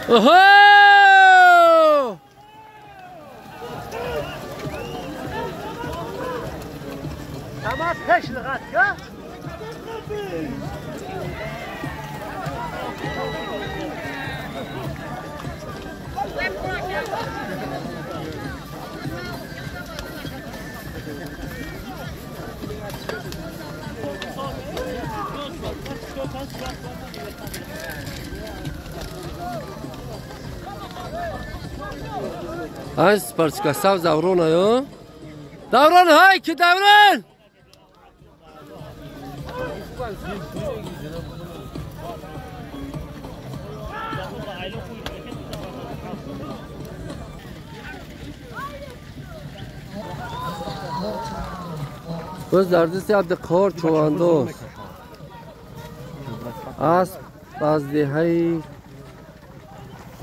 اوهو اما پیش لغت که های سپرچکا ساو دورون ها دورون های که دورون باز در دستی عبدالقهار چواندوز اسب از دیهای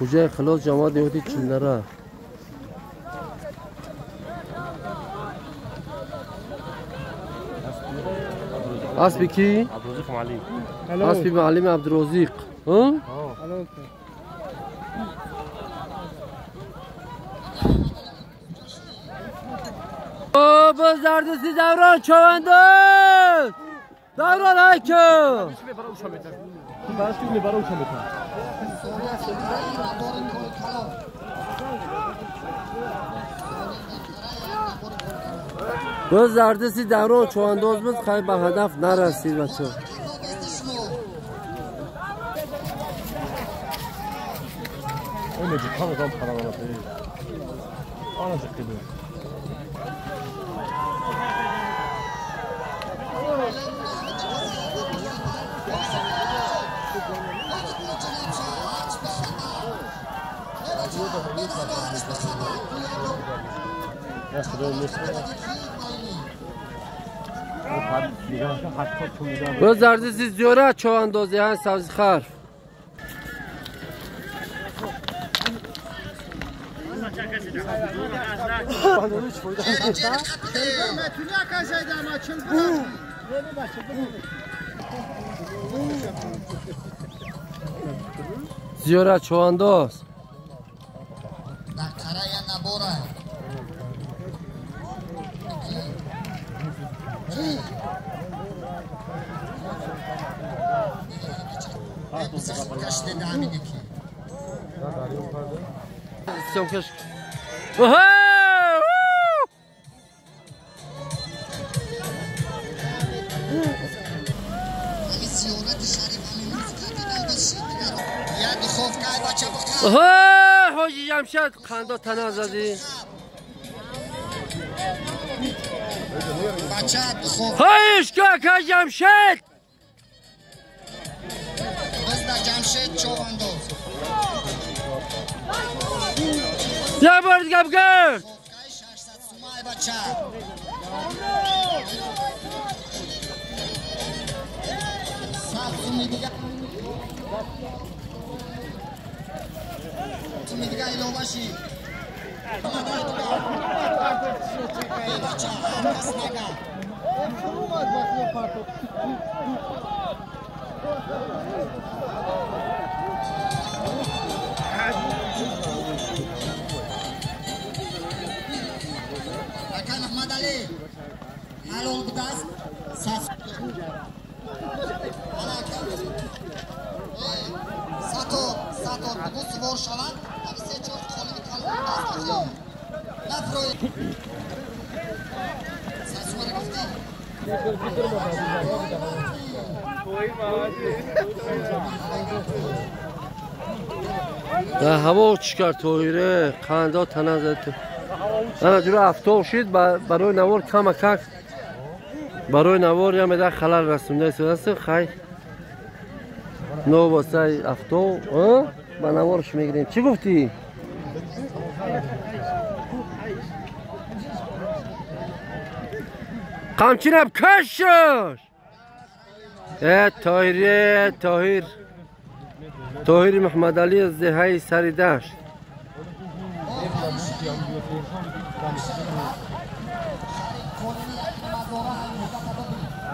کجای خلاص جماعت دیوتی چندره اسبی کی؟ اسبی معلم عبدالرزیق ها؟ باز در دستی دوران چواندوز دوران های که باز در دستی دوران چواندوز بود خیلی به هدف نرسید بچه باز در دستی زیوره چواندوزی های سبزی خرف زیوره چواندوز حاجی جمشید خنده تنه زدی هایش که جمشید یه بار دیگه بگرد نه هوا چیکار تویره خنده تنه زد انا جلو افتاد شد برای نوار کم کک برای نوار یا مدار خلال رسونده است خیر نو واسه افتاد با نوارش میگیریم چی گفتی قمچینم کش شد طاهر محمد علی از دهه سری دشت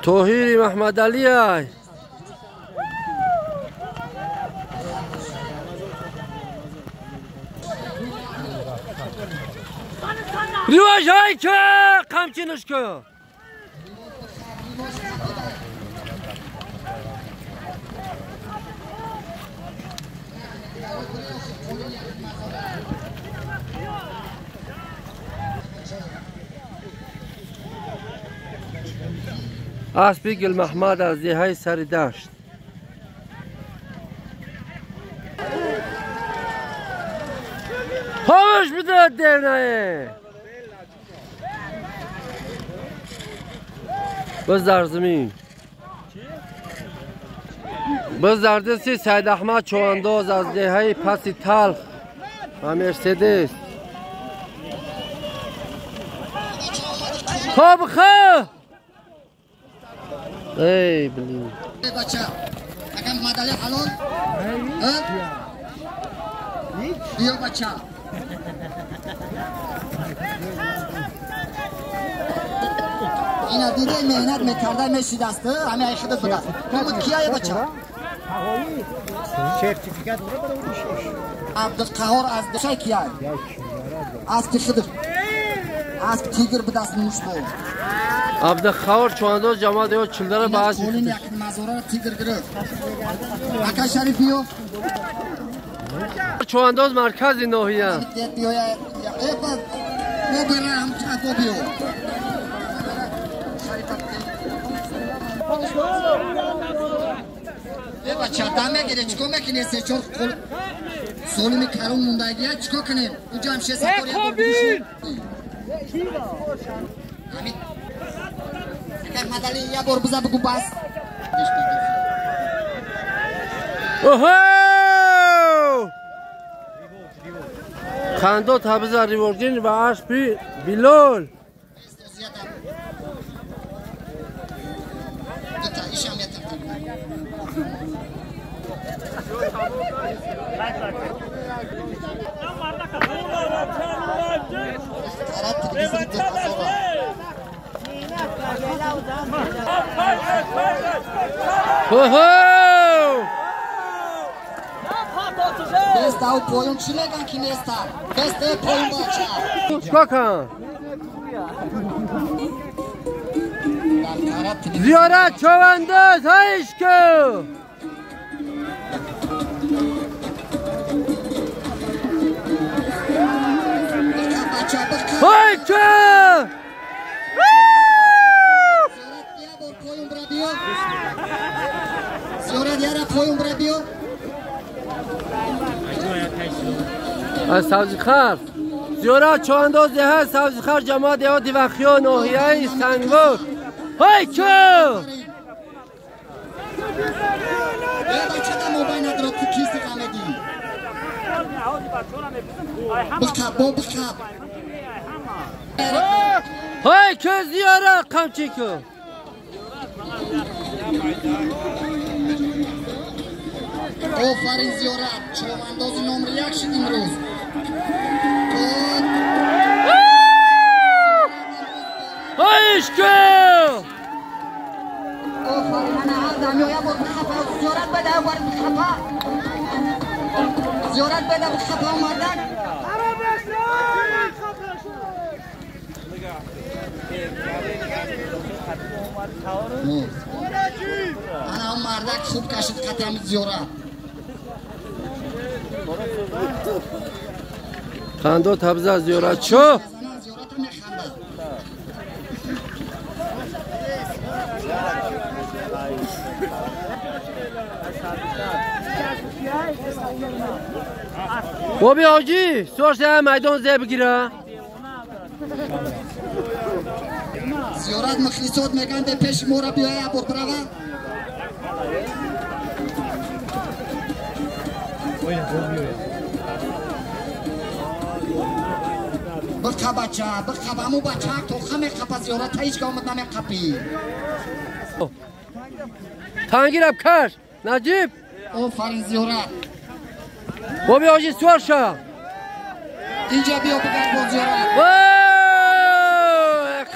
طاهر محمد علی رواج های که قمچینش که اسبی گل محمد از دیهای سر دشت خوش بده درنه بز در زمین بز در دستی سید احمد چوانداز از دیهای پسی تلخ و مرسیدس خواب خواه ای بلیم بچه اگر مدالی حلال بیا بچه اینا دیده مهنت میکرده میشیدسته همه ایخده بده بود کیه بچه سرتیفیکت برو عبدالقهار از دشای کیه از که خدر از که تیگر به دست موش بود عبدالقهار چوانداز جماعت یا چلدره باز قولین یک مزاره تیگر گرفت اکا شریف بیو چوانداز مرکز ناحیه بیو یا بره هم چکو بیو بچه دمه گیره چکو میکنی سه چور سولمی کرون موندگیه چکو کنیم اونجا همشه سپاری یا بروشو همین اگر مدالی یا بار بزا بگو بس اوهو خندو تبزا ریوردین و اسبی بیلول Best au poyun çilegan ki nesta. Best e poyun bacha. Bakın. Ziyaret çavandaz hayışkı. Hayışkı. Ziyaret yara poyun bırakıyor. از سبزیخر زیارت چوانداز ده سبزیخر جماعت یا دیوخیا ناحیه سنگور های که های که زیارت قمچی که آفرین زیارت چوانداز نمره یک شد امروز عشقه آفرین انا آدم یا بود بخفا زیارت بده ورد بخفا زیارت بده بخفا مردن انا هم مردک خوب کشید قطعه زیارت خندو تبزه زیارت شو زیارت هم میخنده بابی آجی سوشته میدان زی بگیره زیارت مخلصات میگن به پیش مورا بیایی ابور براوه بخا بچه بخا همو بچه تو خمه خپا زیارت تا هیچ که آمد نمی خپی تنگیر کش نجیب آفرین زیارت بابی آجی سوار شا اینجا بیا بگرد با زیارت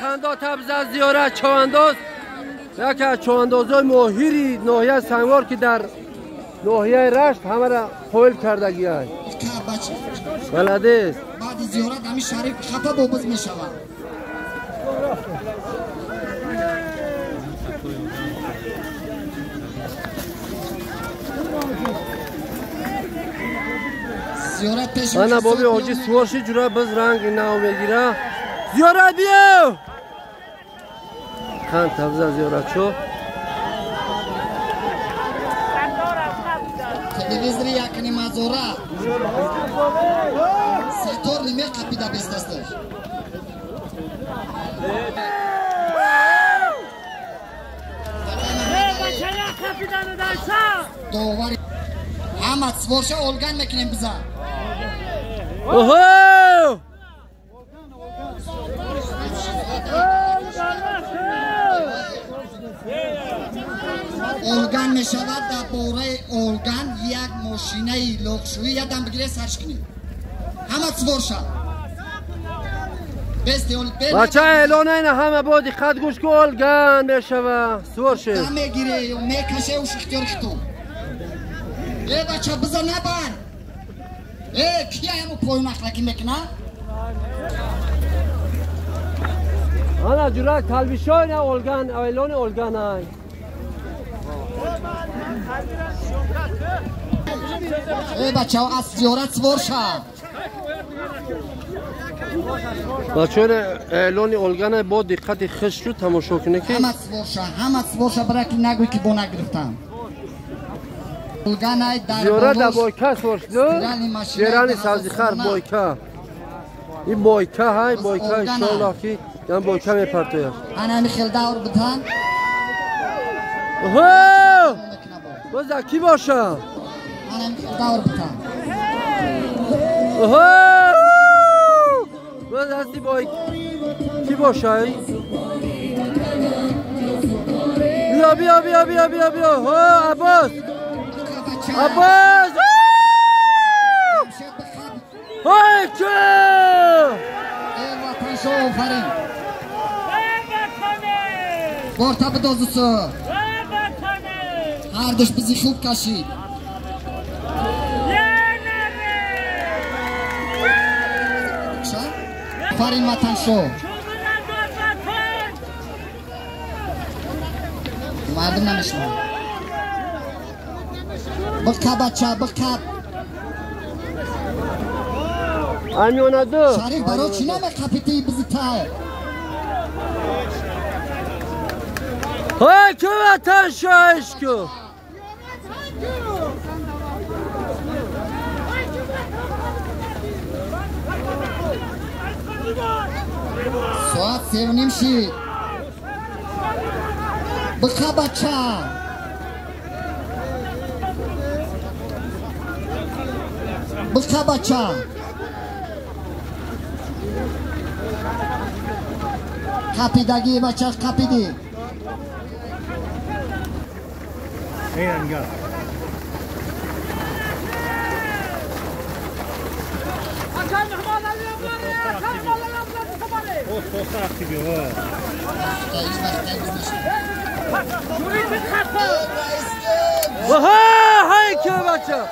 خنده تبزه زیارت چوانداز یکی از چواندازهای ماهری ناحیه سنگوار که در ناحیه رشت همه را قول کردگی های بخا بچه بلده است بعد زیارت همین شریف خفه با بز میشود. زیارت پیش انا بابی اوجی سوارشی جورا بز رنگ ناو میگیره. زیارت بیو خان تبزا زیارت شو تلویزیونی یکنی مازورا سیتور نیمه کپیدا بیستاستش دوواری همه سوارشه اولگان میکنیم بزا اوهو اولگان می شود در باره اولگان یک ماشینه لخشویی یادم بگیره سرش کنید همه سوارشه بچه اعلان این همه با دقت گوش که اولگان می شود سوارشه دم میگیره و میکشه و شختیار خطو ای بچه بزا نبن ای کیا همو پایون اخلاقی میکنه انا جورا تلویشای نه اولگان اعلان اولگان های ای بچه ها از زیارت سوار شد بچه اعلان اولگان با دقت خش رو تماشا کنه که همه سوار شد برای که نگوی که با نگرفتم اولگان های در زیارت در بایکه سوار شد شیرانی سبزیخر بایکه این بایکه های بایکه انشاءالله که یعنی بایکه میپرتویش انا میخیل دور بتن اوه باز ذکی باشه انا میخیل دور بتن اوه باز هستی بایک کی باشه بیا بیا بیا بیا بیا بیا ها عباس عباس های چه شو فرین بارتا بدازوسو هر دش بزی خوب کشید فرین وطن شو مردم نمیشنه بکا بچه بکا امیونه دو شریف برای چی نمه کپیتی بزیتای های که وطن شایش که ساعت 7:30 شید بکا بچه بکا بچه کپیدگی بچه کپیدی های که بچه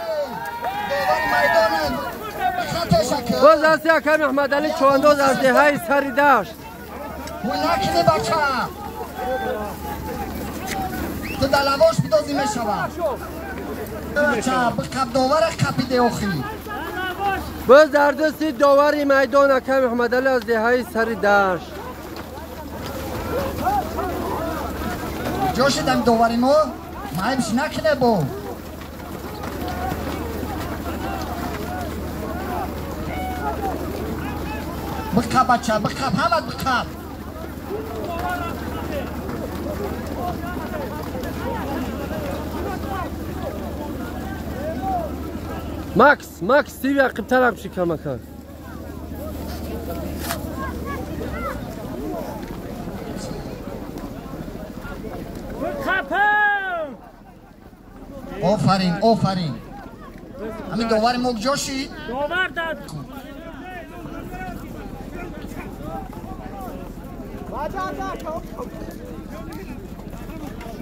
باز هستی اکرم احمد علی چوانداز از دههای سری داشت نکنی بچه تو دلواش بدازی میشود بچه بکب داور کپیده آخی باز در دستی داوری میدان اکرم احمد علی از دههای سری داشت جا شدم داوری ما مایبش نکنه با بکب بچه بکب همه بکب ماکس تیوی عقیبتر هم شکر مکن آفرین همین داور موگ جا شید داور داد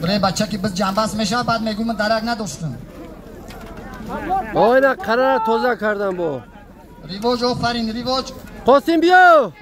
برای بچه که بس جنبست میشه بعد میگو من درک نداشتم آینه قرار تازه کردم با ریواج آفرین ریواج. قاسم بیا.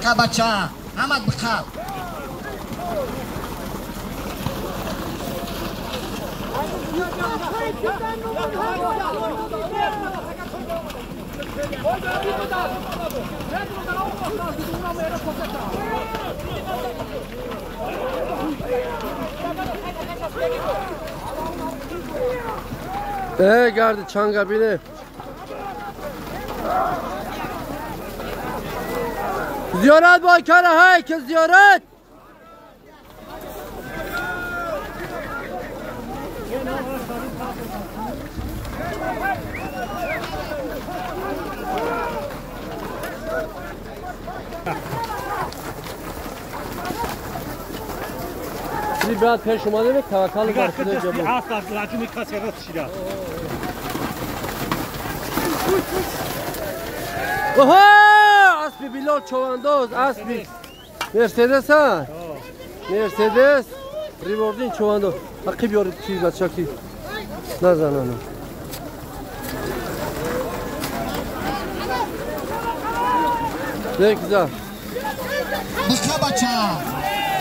بخا بچه احمد بخا. Gardi çanga bine. Ziyaret bakara hay ki ziyaret. Bir biraz peş umadı ve tavakalı karşıda cebim. Oha! Aspi Bilal Çoğandoz, Aspi. Mercedes ha? Mercedes. Rewardin Çoğandoz. Hakkı bir çiğ açaki. Nazanana. Ne güzel. Bıkha baça.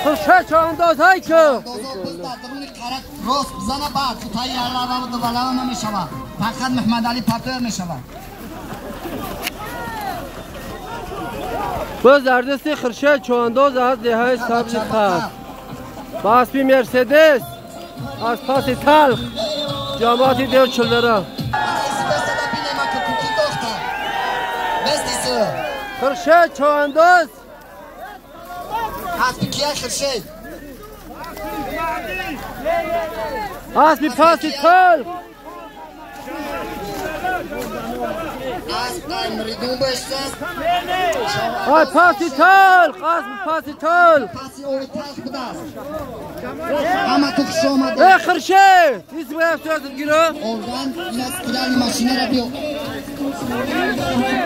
Kırşa Çoğandoz hay ki. Dozo bizda duruni qarat rost bizana bak. Tutay yerlarını dıvalama meşava. Fakat Mehmet Ali Patör meşava. Biz ardesti Kırşa Çoğandoz az dehay sabzi khas. Baspi Mercedes. Az pasi talq. Cemaati dev çullara. Kırşa Çoğandoz. Aspi kiya Kırşa. Aspi pasi talq. Aspi mridun beşsaz. Ay pasi talq. Aspi pasi talq. Pasi oy talq budas. Ama tukşu olmadı. Kırşa. İsmi yapıyorsun giro. Oradan biraz kirali maşine yapıyor.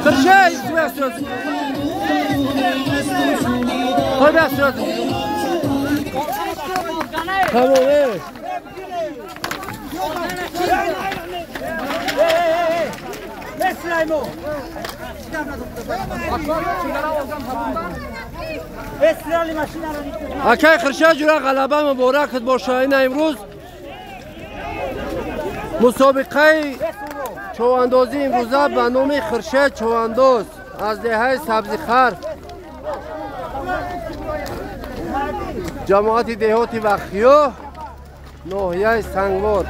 Kırşa ismi yapıyorsun. Koy yapıyorsun. Tamam evet. Akay Kırşa jura g'alaba muborak bo shoyina imroz musobiqaи cho'vandozi imroza ba nomi Kırşa Çoğandoz az dehay Sabzixar jamoati dehoti Vaqio nohiyai Sangvor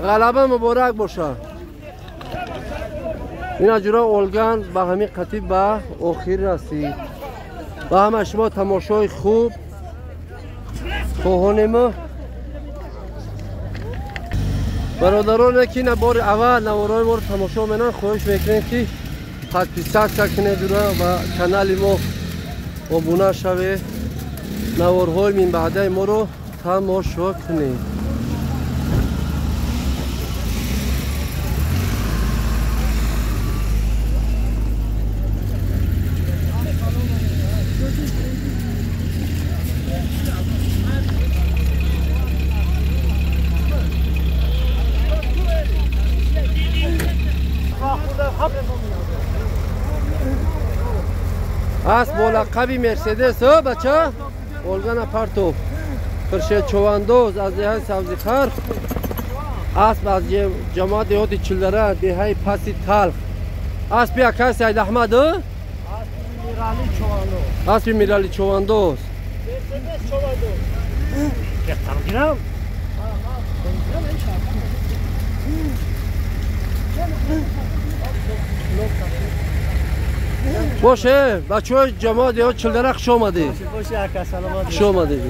g'alaba muborak bosha. اینا جورا اولگان با همین قطیب با آخر رسید. با همه شما تماشای خوب خواهان ما برادران که نه بار اول نوارای ما رو تماشا منن خواهش میکنیم که حتما کنه جورا و کانال ما ابونه شوه نوارهای من بعدای ما رو تماشا کنید. از با لقبی مرسدس ها بچه اولگان پارتو Kırşa Çoğandoz از dehay Sabzixar اسب از جماعت دهات چلدره dehay پاسی talq اسب akay Said Ahmad اسب Mirali Çoğandoz باشه بچه های جماعت دهات چلدره خوش آمده خوش آمده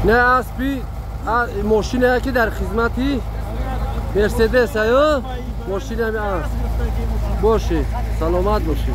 نه اسبی ماشینه که در خدمتی مرسدس هست ماشین همی است باشه سلامت باشه